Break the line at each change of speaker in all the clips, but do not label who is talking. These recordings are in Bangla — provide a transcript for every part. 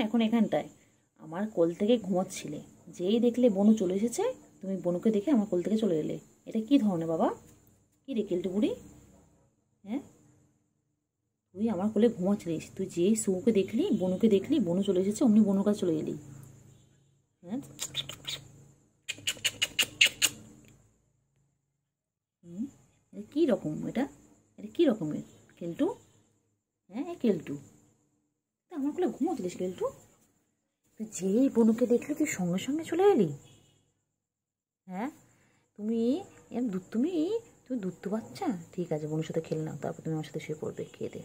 এখন এখানটায় আমার কোল থেকে ঘুমোচ্ছিলে, যেই দেখলে বনু চলে এসেছে তুমি বনুকে দেখে আমার কোল থেকে চলে এলে। এটা কি ধরনের বাবা? কি রে কেলটু বুড়ি? হ্যাঁ, তুই আমার কোলে ঘুমাচ্ছিলিস, তুই যেই সুকে দেখলি, বনুকে দেখলি, বনু চলে এসেছে, অমনি বনুর কাছে চলে এলি। হ্যাঁ, এটা কী রকম? এটা এটা কী রকমের কেলটু? হ্যাঁ কেলটু, তা আমার কোলে ঘুমোচ্ছিলিস কেলটু? তুই যেই বনুকে দেখলি তুই সঙ্গে সঙ্গে চলে এলি। হ্যাঁ, তুমি তুমি তুমি দুধ বাচ্চা। ঠিক আছে, বনুর সাথে খেলে নাও, তারপর তুমি আমার সাথে শুয়ে পড়বে খেয়ে দে।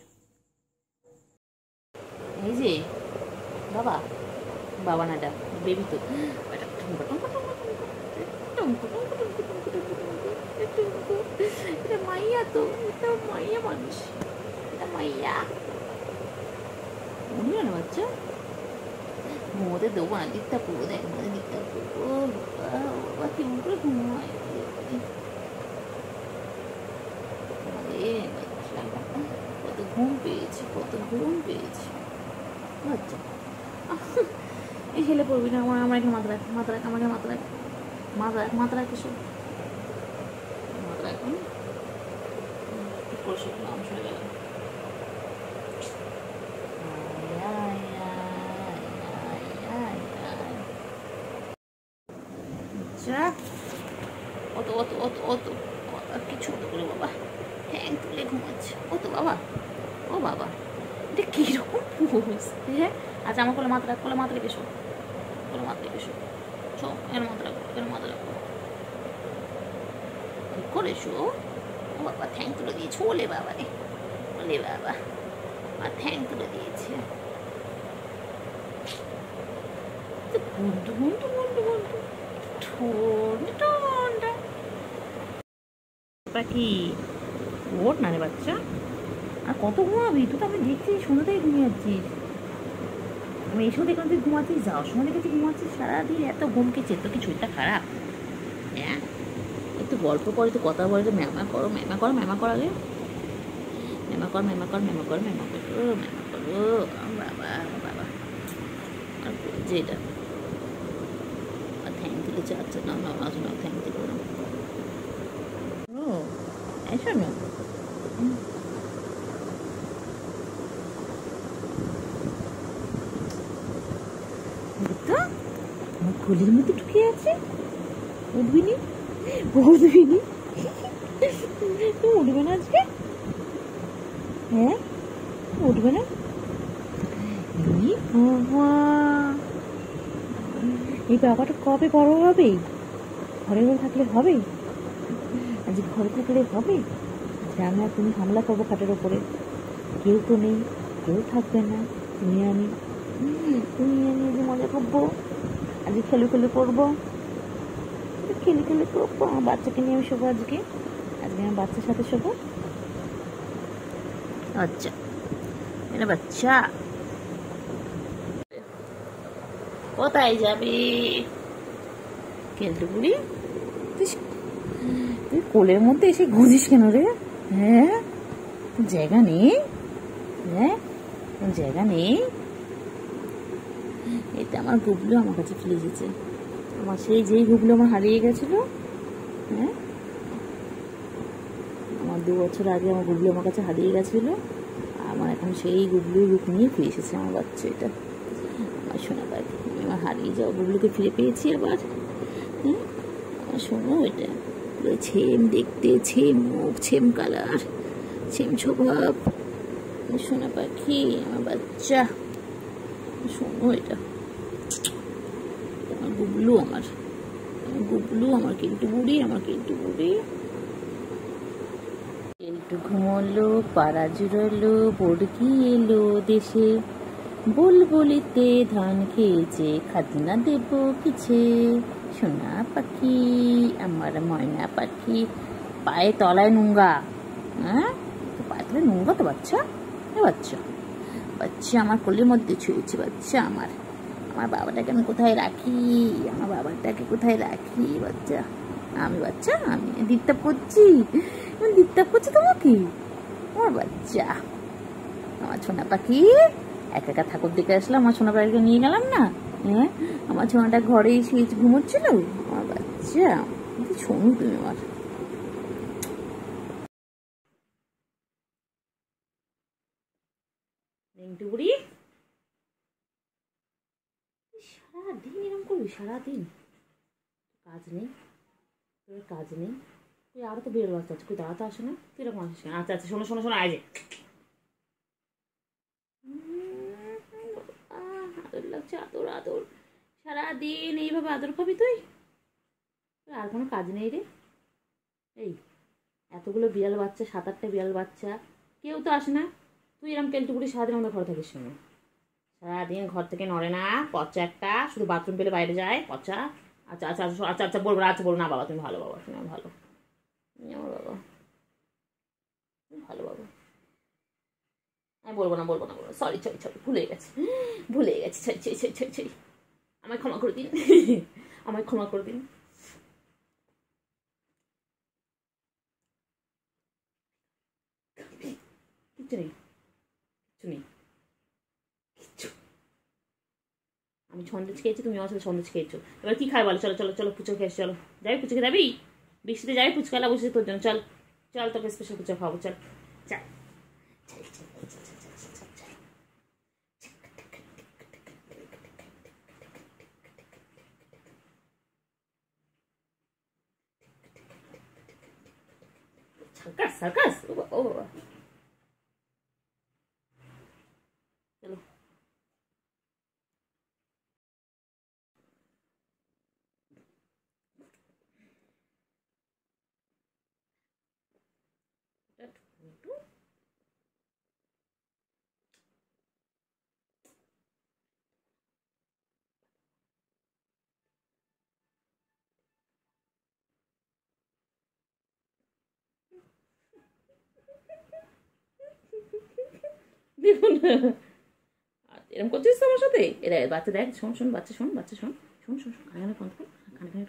এই যে বাবা, বাবা না ডাক, বেবি তো। এটা মাইয়া তো, এটা মাইয়া মানুষ, এটা মাইয়া। মনে হয় না বাচ্চা, ঘুমোতে দেবো না, দিকটা করবো, দেখ আমাদের দিকটা করবো। বাবা কেমন করে ঘুমায় কত ঘুম পেয়েছি, কত ঘুম পেয়েছি। আচ্ছা, এই ছেলে পড়বি না, আমার এখানে মাথা রাখ, মাথা রাখ, আমাকে মাথা রাখ, মাথা রাখ, মাথা রাখ, এসব মাথা রাখ। নাম শুনে গেলাম। অত অত অত অত কিছু হতো করে বাবা, ঠ্যাং তুলে ঘুমাচ্ছে। ও তো বাবা, ও বাবা, এটা কীরকম পোজ? হ্যাঁ, আচ্ছা আমার কোলে মাথা রাখ, কোলে মাথা রেখে শো, কোলে মাথা রেখে শো, শো, এর মাথা রাখো, এর মাথা রাখো, ঠিক করে শো। ও বাবা ঠ্যাং তুলে দিয়েছে, ওলে বাবা রে, ওলে বাবা, আর ঠ্যাং তুলে দিয়েছে। গুন্ডু গুন্ডু গুন্ডু গুন্ডু, ঠোঁট ঠোঁটা পাখি, ওঠ না রে বাচ্চা, আর কত ঘুমাবি? তুই তো আমি দেখছি সন্ধ্যাতেই ঘুমিয়ে যাচ্ছিস। আমি এসেও দেখলাম তুই ঘুমাচ্ছিস, যাওয়ার সময় দেখেছি ঘুমাচ্ছিস, সারাদিন এত ঘুমকেছে, তো কি শরীরটা খারাপ? হ্যাঁ, একটু গল্প করে, তো কথা বলে, তো ম্যামা করো, ম্যামা করো, ম্যামা কর আগে, ম্যামা কর, ম্যামা কর, ম্যামা কর, ম্যামা করো, ম্যামা করো। বাবা বাবা, আর যে এটা আর থ্যাংক দিলে চাচ্ছে না, মামা শোনা থ্যাংক দিল না। ও এসো না, আমার কোলের মধ্যে ঢুকে আছে। উঠবি নি, উঠবি নি, তুমি উঠবে না আজকে? হ্যাঁ, উঠবে না? বাবা, এই বাবাটা কবে বড় হবে? ঘরে ঘরে থাকলে হবে? আজ ঘরে থাকলে হবে? আমি আর তুমি হামলা করবো খাটের ওপরে, কেউ তো নেই, কেউ থাকবে না, তুমি আমি যে মজা করবো, আজকে খেলে খেলে করবো, খেলে খেলে করবো। আমার বাচ্চাকে নিয়ে আমি শোবো আজকে, আজকে আমার বাচ্চার সাথে শোবো। আচ্ছা মেরা বাচ্চা, কোথায় যাবি কেলটু বুড়ি? তুই কোলের মধ্যে এসে ঘুরিস কেন রে? হ্যাঁ, জায়গা নেই? হ্যাঁ, জায়গা নেই? এটা আমার গুবলু আমার কাছে ফিরে এসেছে, আমার সেই যেই গুবলু আমার হারিয়ে গেছিল। হ্যাঁ, আমার 2 বছর আগে আমার গুবলু আমার কাছে হারিয়ে গেছিল, আমার এখন সেই গুবলুর রূপ নিয়ে ফিরে এসেছে আমার বাচ্চা। এটা আমার সোনা পাখি, আমি আমার হারিয়ে যাওয়া গুবলুকে ফিরে পেয়েছি আবার। হ্যাঁ, আমার শোনো, এটা ছেম দেখতে, ছেম মুখ, ছেম কালার, ছেম স্বভাব, সোনা পাখি আমার বাচ্চা। শোনো, এটা আমার গুবলু, আমার গুবলু, আমার কেলটু বুড়ি, আমার কেলটু বুড়ি। কেলটু ঘুমোলো, পাড়া জুড়লো, বর্গি এলো দেশে, বুলবুলিতে ধান খেয়েছে, খাজনা দেব কিছে। সোনা পাখি আমার ময়না পাখি, পায়ে তলায় নোংরা। হ্যাঁ, পায়ে তলায় নোংরা তো বাচ্চা, বাচ্চা বাচ্চা আমার কোলের মধ্যে ছুঁয়েছে বাচ্চা। আমার বাবাটাকে আমি কোথায় রাখি? আমার বাবাটাকে কোথায় রাখি বাচ্চা? আমি বাচ্চা, আমি ডিস্টার্ব করছি, আমি ডিস্টার্ব করছি তোমাকে? আমার বাচ্চা, আমার সোনা পাখি, একা একা ঠাকুর দেখে আসলাম, আমার সোনা বাড়িকে নিয়ে গেলাম না। হ্যাঁ, আমার সোনাটা ঘরেই শুয়ে ঘুমোচ্ছিল। আমার বাচ্চা শোনো তুমি আমার। রিন্টু বুড়ি সারাদিন এরকম করবি, সারাদিন কাজ নেই, তোর কাজ নেই, তুই আরো তো বেরোল বাচ্চা আছে, তুই দাঁড়াতে আসে না, তুই এরকম আসিস না। আচ্ছা আচ্ছা, শোনো শোনো শোনো, আয় যে আদর লাগছে, আদর আদর, সারাদিন এইভাবে আদর খাবি তুই? আর কোনো কাজ নেই রে? এই এতগুলো বিড়াল বাচ্চা, 7-8টা বিড়াল বাচ্চা, কেউ তো আসে না, তুই এরকম কেলটুকুটি সারাদিন আমাদের ঘরে থাকিস শোনো, সারাদিন ঘর থেকে নড়ে না, পচা একটা, শুধু বাথরুম পেলে বাইরে যায় পচা। আচ্ছা আচ্ছা আচ্ছা আচ্ছা আচ্ছা, বলবো না, আচ্ছা বলবো না, বাবা তুমি ভালো, বাবা তুমি ভালো, তুমি আমার বাবা, তুমি ভালো বাবা। আমি বলবো না, বলবো না, বলবো সরি সরি সরি, ভুলে গেছি, ভুলে গেছি, ছড়ি ছড়ি ছড়ি ছড়ি ছড়ি, আমায় ক্ষমা করে দিন, আমায় ক্ষমা করে দিন। কিচ্ছু নেই, কিচ্ছু নেই, কিচ্ছু। আমি সন্দেশ খেয়েছি, তুমি আমার সাথে সন্দেশ খেয়েছো, এবার কি খাই বলো? চলো চলো চলো, পুচো খেয়ে চলো, যাবি পুচো খেয়ে যাবি? বৃষ্টিতে যাবি, পুচকালা বসেছে তোর জন্য, চল চল, তোকে স্পেশাল পুচো খাওয়াবো, চল চল। সার্কাস সার্কাস, ও বাবা, চলো। দেখুন এরকম করছিস তো আমার সাথে, এরা বাচ্চা দেখ, শোন শোন বাচ্চা, শোন বাচ্চা, শোন শোন শোন শোন, কানে ফোন কর, কানে কানে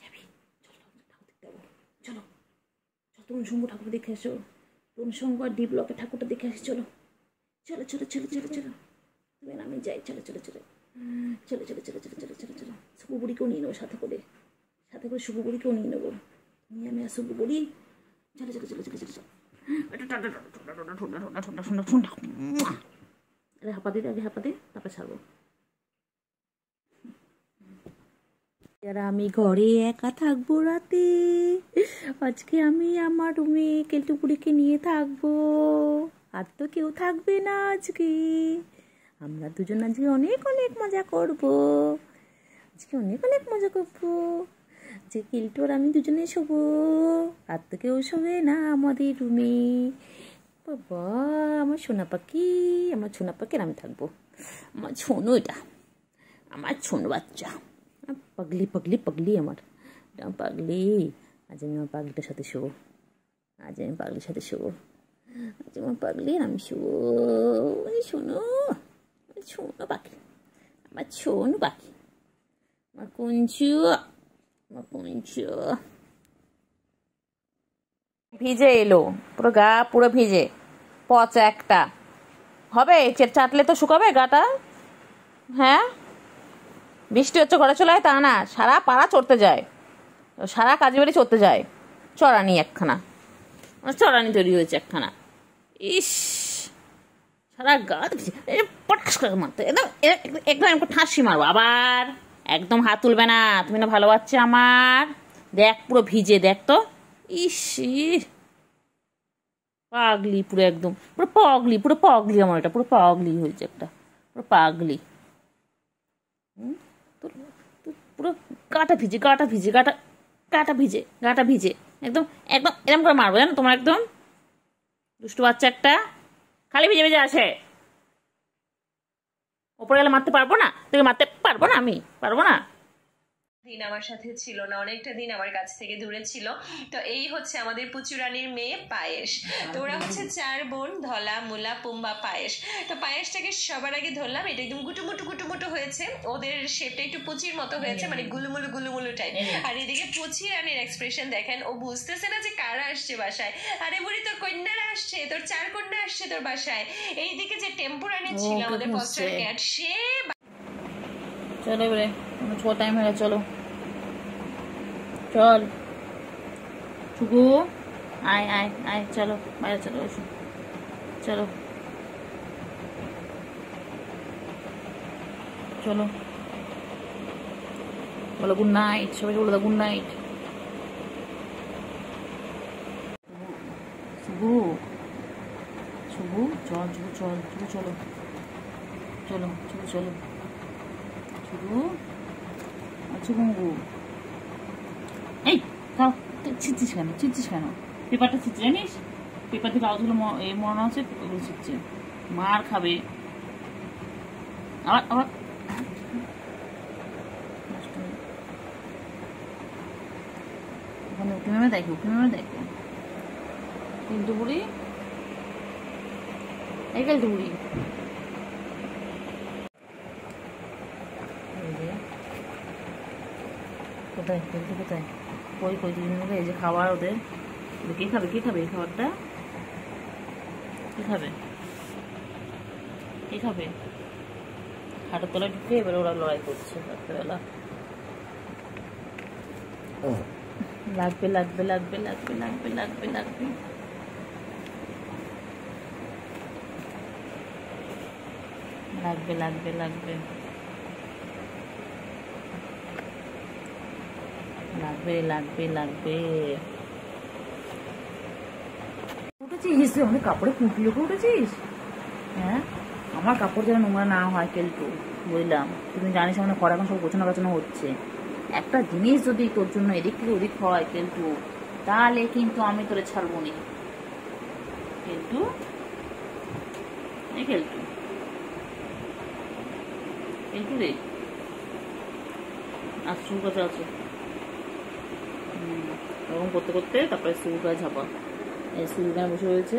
যাবি, চলো চলো, তরুণ সংঘ ঠাকুর দেখে আসো, তরুণ সংঘ আর ডি ব্লকের ঠাকুরটা দেখে আসি, চলো চলো চলো চলো চলো চলো, তুমি আমি যাই, চলো চলো চলো চলো চলো চলো চলো চলো চলো চলো, শুভু বুড়িকেও নিয়ে নেবো সাথে করে, সাথে করে শুভু বুড়িকেও নিয়ে নেবো, তুমি আমি আর শুভু বুড়ি, চলো চলো চলো চলো চলো চলো। আরে হাঁপা দিতে, আগে হাঁপা দে, তারপর ছাড়বো। আর আমি ঘরে একা থাকবো রাতে, আজকে আমি আমার রুমে কেলটুকুড়িকে নিয়ে থাকবো, আর তো কেউ থাকবে না আজকে, আমরা দুজন আজকে অনেক অনেক মজা করবো, আজকে অনেক অনেক মজা করবো, যে কেলটু আর আমি দুজনে শোবো, আর তো কেউ শোবে না আমাদের রুমে। বাবা আমার সোনা পাখি, আমার সোনা পাখির আমি থাকবো, আমার ছোনো, এটা আমার ছোনো বাচ্চা, পাগলি পাগলি পাগলি, আমার পাগলি, আজ আমি আমার পাগলিটার সাথে শোবো, আজ আমি পাগলির সাথে শোবো, আজ আমার পাগলি আমি শোবো, শোনো শোনো পাখি, আমার ছোনো পাখি, আমার কুঞ্চু, আমার কুঞ্চু। ভিজে এলো পুরো গা, পুরো ভিজে, পচা একটা, হবে চাটলে তো শুকাবে গাটা। হ্যাঁ বৃষ্টি হচ্ছে ঘরে চলে তা না, সারা পাড়া চড়তে যায়, সারা কাজে বাড়ি চড়তে যায়, চড়ানি একখানা, চড়ানি তৈরি হয়েছে একখানা, ইস সারা গা পটাশ করে মারতে, একদম একদম একটু ঠাঁসি মারবো আবার, একদম হাত তুলবে না, তুমি না ভালো বাচ্চা আমার, দেখ পুরো ভিজে, দেখ তো, ইস পাগলি পুরো, একদম পুরো পাগলি, পুরো পাগলি আমার, এটা পুরো পাগলি হয়েছে একটা, পুরো পাগলি, পুরো গাটা ভিজে, গাটা ভিজে, গাটা গাটা ভিজে, গাটা ভিজে, একদম একদম এরকম করে মারবো জানো তোমার, একদম দুষ্টু বাচ্চা একটা, খালি ভিজে ভিজে আছে, ওপরে গেলে মারতে পারবো না, তোকে মারতে পারবো না, আমি পারবো না।
দিন আমার সাথে ছিল না, অনেকটা দিন আমার কাছ থেকে দূরে ছিল। তো এই হচ্ছে আমাদের পুচুরানির মেয়ে পায়েস। তো ওরা হচ্ছে 4 বোন, ধলা, মুলা, পুম্বা, পায়েস। তো পায়েসটাকে সবার আগে ধরলাম, এটা একদম গুটুমুটু গুটুমুটু হয়েছে, ওদের শেপটা একটু পুচির মতো হয়েছে, মানে গুলুমুলু গুলুমুলু টাইপ। আর এদিকে পুচি রানীর এক্সপ্রেশন দেখেন, ও বুঝতেছে না যে কারা আসছে বাসায়। আরে বুড়ি, তোর কন্যারা আসছে, তোর 4 কন্যা আসছে তোর বাসায়। এইদিকে যে টেম্পু রানী ছিল আমাদের পস্টার ক্যাট, সে
চলো এবারে ছোট টাইম হয়ে গেছে, চলো চল শুকু, আয় আয় আয়, চলো বাইরে চলো, এসো চলো চলো, বলো গুড নাইট, সবাইকে বলে দাও গুড নাইট। শুভু শুভু চল, শুভু চল, শুভু চলো চলো, শুভু চলো, শুভু আচ্ছা ঘুমু, এই খাও, ছিটছিস কেন, ছিটছিস কেন, পেপারটা ছিটছে জানিস, পেপার থেকে আওয়াজগুলো মনে হচ্ছে পেপারগুলো ছিটছে, মার খাবে আবার আবার। ওখানে উঠে নেমে দেখো, উঠে নেমে দেখো, কিন্তু বুড়ি এই গেল তো বুড়ি, কোথায় কিন্তু কোথায়, কই কই দুজনকে, এই যে খাবার ওদের, কে খাবে, কে খাবে এই খাবারটা, কে খাবে, কে খাবে, খাটের তলায় ঢুকে এবার ওরা লড়াই করছে রাত্রেবেলা, লাগবে লাগবে লাগবে লাগবে লাগবে লাগবে লাগবে লাগবে লাগবে লাগবে লাগবে লাগবে লাগবে। উঠেছিস আমাদের কাপড়ে কুপিয়ে উঠেছিস, হ্যাঁ আমার কাপড় যেন নোংরা না হয় কেলটু, বুঝলাম, তুমি জানিস আমাদের ঘর এখন সব গোছানো গাছানো হচ্ছে, একটা জিনিস যদি তোর জন্য এদিক থেকে ওদিক হয় কেলটু, তাহলে কিন্তু আমি তোরে ছাড়বো নি কেলটু, এই কেলটু, কেলটু রে, আর শুরু কাছে আছে, এরকম করতে করতে তারপরে শুরু কাজ ঝাপা, এই শুরু গায়ে বসে রয়েছে,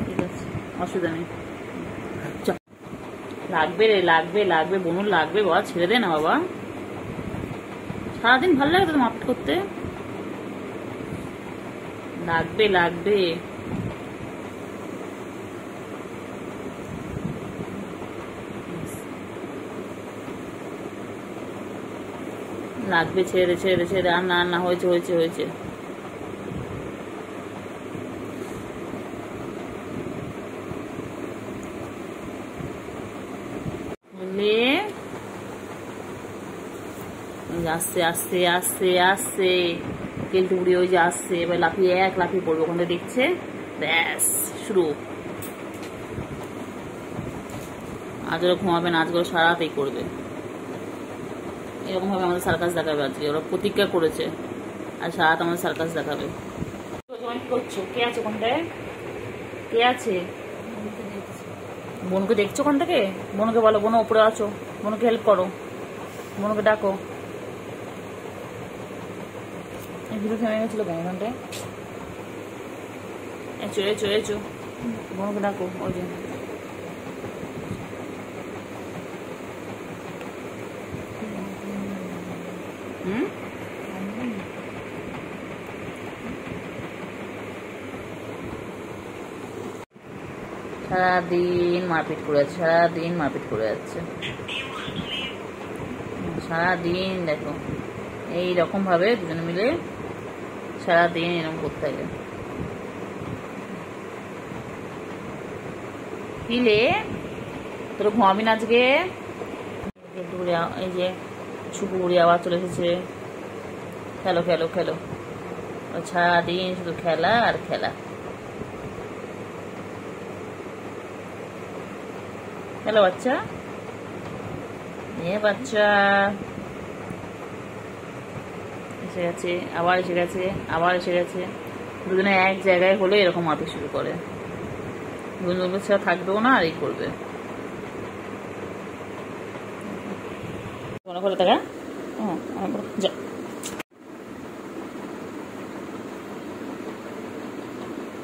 ঠিক আছে অসুবিধা নেই, লাগবে রে, লাগবে লাগবে বনুর লাগবে, বাবা ছেড়ে দে না বাবা, সারাদিন ভালো লাগে তো মারপিট করতে, লাগবে লাগবে লাগবে, ছেড়ে দে ছেড়ে দে ছেড়ে দে, আর না আর না, হয়েছে হয়েছে হয়েছে, আসছে আসছে আসছে আসছে, কেলটু বুড়ি ওই যে আসছে, এবার লাফিয়ে এক লাফিয়ে পড়বে, ওখানে দেখছে, ব্যাস শুরু, আজ ওরা ঘুমাবে না, আজকে ওরা সারা রাতেই করবে, এরকম ভাবে আমাদের সার্কাস দেখাবে আজকে, ওরা প্রতিজ্ঞা করেছে আর সারা রাত আমাদের সার্কাস দেখাবে। কি করছো, কে আছে ওখানটায়, কে আছে, বোনকে দেখছো ওখান থেকে, বোনকে বলো বোন উপরে আছো, বোনকে হেল্প করো, বোনকে ডাকো, ভিডিও থেমে গেছিল কেন ওখানটায়, এচো এচো এচো, বোনকে ডাকো, ওই যে সারাদিন মারপিট করে যাচ্ছে, সারাদিন মারপিট করে যাচ্ছে, সারাদিন দেখো এইরকম ভাবে দুজনে মিলে সারাদিন এরকম করতে থাকে, কিলে তোর ঘুমাবি না আজকে, এই যে শুকুরি আবার চলে এসেছে, খেলো খেলো খেলো, সারাদিন শুধু খেলা আর খেলা, খেলো বাচ্চা, এ বাচ্চা এসে গেছে, আবার এসে গেছে, আবার এসে গেছে। দুজনে এক জায়গায় হলে এরকম মারতে শুরু করে। দুজন ছাড়া থাকবেও না, আর এই করবে। মনে করে টাকা যা।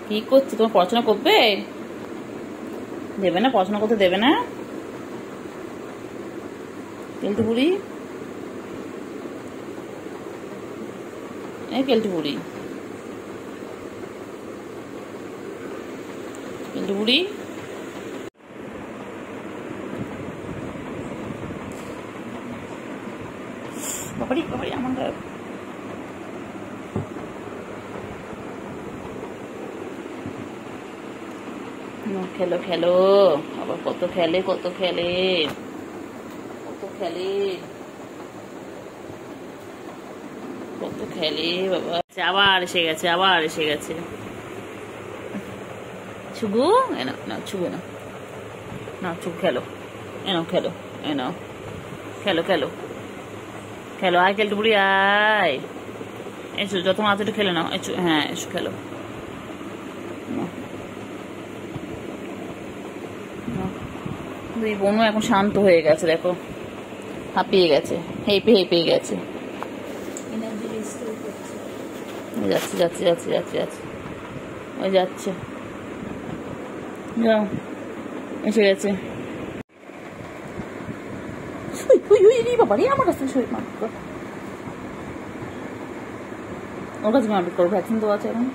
কি করছে? তোমার পড়াশোনা করবে? দেবে না? পড়াশোনা করতে দেবে না? কেলটু বুড়ি, কেলটু বুড়ি, কেলটু বুড়ি। বাবারি বাবারি আমার খেলো খেলো, আবার কত খেলে, কত খেলে, কত খেলে, কত খেলে বাবা। আবার এসে গেছে, আবার এসে গেছে। ছুগু এনো না, ছুগু না, না ছুগু খেলো, এনো খেলো, এনো খেলো, খেলো খেলো। আয় কেলটু বুড়ি আয়, এসো, যত মাছ একটু খেলে নাও, এসো। হ্যাঁ এসো খেলো। দুই বোনও এখন শান্ত হয়ে গেছে, দেখো হাঁপিয়ে গেছে, হেঁপে হেঁপে গেছে। যাচ্ছে যাচ্ছে যাচ্ছে যাচ্ছে যাচ্ছে, ওই যাচ্ছে, যাও এসে গেছে। বাবা রে, আমার কাছে শরীর মারপিট কর, ওর কাছে মারপিট করো, ভ্যাকসিন তো আছে এখন।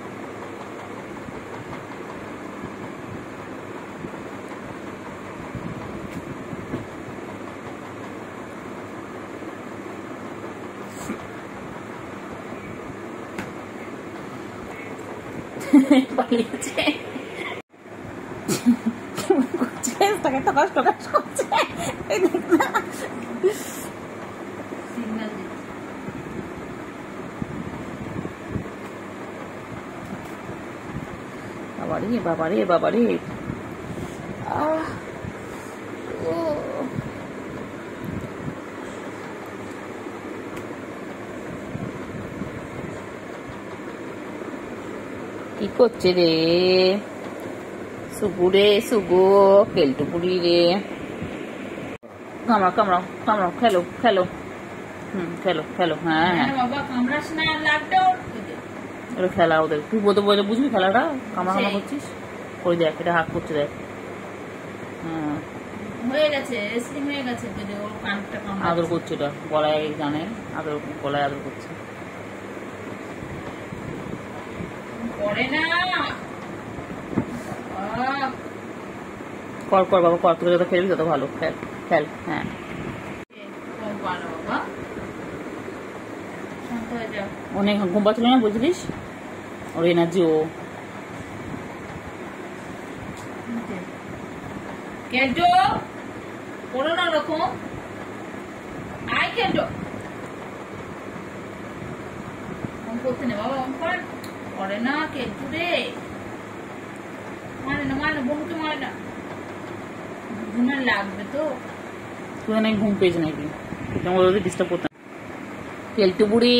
পালিয়েছে, তাকে একটা কষ্ট কষ্ট করছে। বাবারে বাবারে বাবারে, কি করছে রে সুগু রে, সুগু কেলটু বুড়ি রে। কামড়াও কামড়াও কামড়াও, খেলো খেলো, খেলো খেলো। হ্যাঁ হ্যাঁ বাবা, কামড়াস না, লাগবে ওটা খেলা ওদের। তুই বলতে বলে বুঝবি খেলাটা, কামড়া কামড়া করছিস। ওই দেখ, এটা হাত করছে দেখ। হ্যাঁ হয়ে গেছে, হয়ে গেছে, আদর করছে, এটা গলায় জানে, আদর গলায় আদর করছে। কর কর বাবা, কর, তোকে যত খেলবি তত ভালো, খেল খেল। হ্যাঁ অনেক ঘুম পাচ্ছিল না, বুঝলিস, ওর এনার্জি। ও কেটো করো না ওরকম, আয় কেটো করতে নে বাবা, করে না কেটু রে, মানে না, মানে বন্ধুকে মানে না, ঘুমের লাগবে তো। তুই অনেক ঘুম পেয়েছে নাকি, তোমার ওদের ডিস্টার্ব করতে। কেলটু বুড়ি,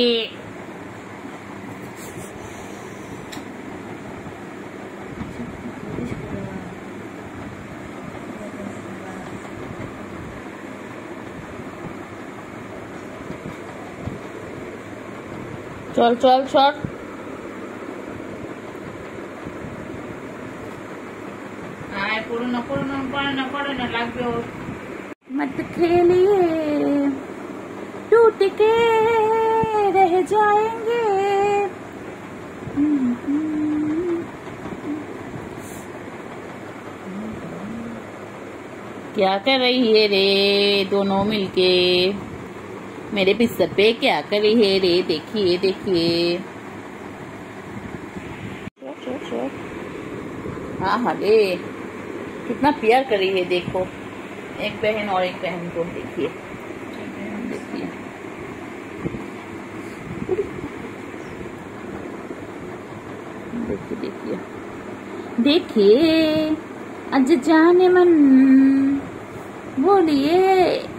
চল চল চল, করো না করো না, করে না করে না, লাগবে ওর। मत खेलिए टूट के रह जाएंगे। क्या कर रही है रे दोनों मिलके, मेरे बिस्तर पे क्या कर रही है रे, देखिए देखिए। हाँ हाँ रे, कितना प्यार कर रही है, देखो एक बहन और एक बहन को, देखिए देखिए देखिए देखिए देखिए। अज जाने मन बोलिए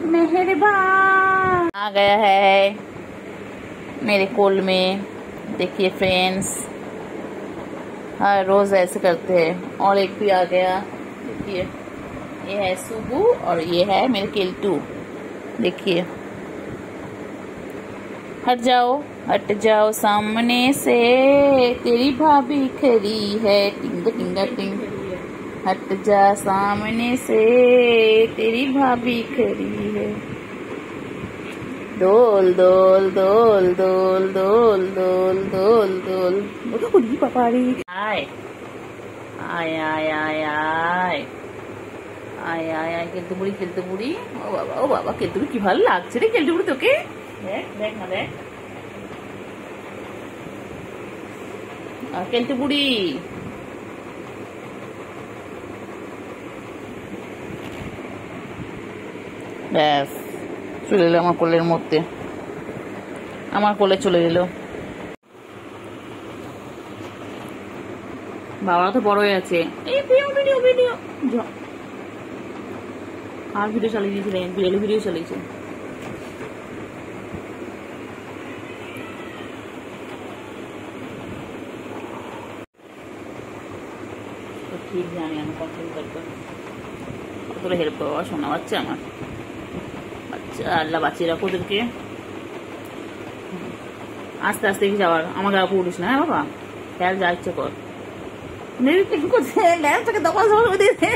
मेहरबान। आ गया है मेरे कोल में। देखिए फ्रेंड्स, हर रोज ऐसे करते हैं। और एक भी आ गया, देखिए ये है सुबू और ये है मेरे केल्टू। देखिए, हट जाओ सामने से, तेरी भाभी खड़ी है, टिंग टिंग टिंग। हट जा सामने से, तेरी भाभी खड़ी है। दोल दोल दोल दोल दोल दोल दोल दोल बोली पापाड़ी। आय आय आय आय आय आय आय आय কেলটু বুড়ি। ও বাবা কেলটু বুড়ি কি ভালো লাগছে রে কেলটু বুড়ি তোকে। দেখ না দেখ কেলটু বুড়ি। ব্যাস চলে এলো আমার কোলের মধ্যে, আমার কোলে চলে এলো। বাবা তো বড় হয়ে আছে। এই ভিডিও আর ভিডিও চালিয়ে দিয়েছিলেন, বিড়ালি ভিডিও চালিয়েছে। ঠিক জানি আমি কন্ট্রোল করবো, কতটা হেল্প করবো। শোনা বাচ্চা আমার, বাচ্চা আল্লাহ বাঁচিয়ে রাখো ওদেরকে। আস্তে আস্তে কি যাওয়ার, আমার গায়ে পড়িস না। হ্যাঁ বাবা, খেয়াল যা ইচ্ছে কর। করছে দখল দিয়েছে।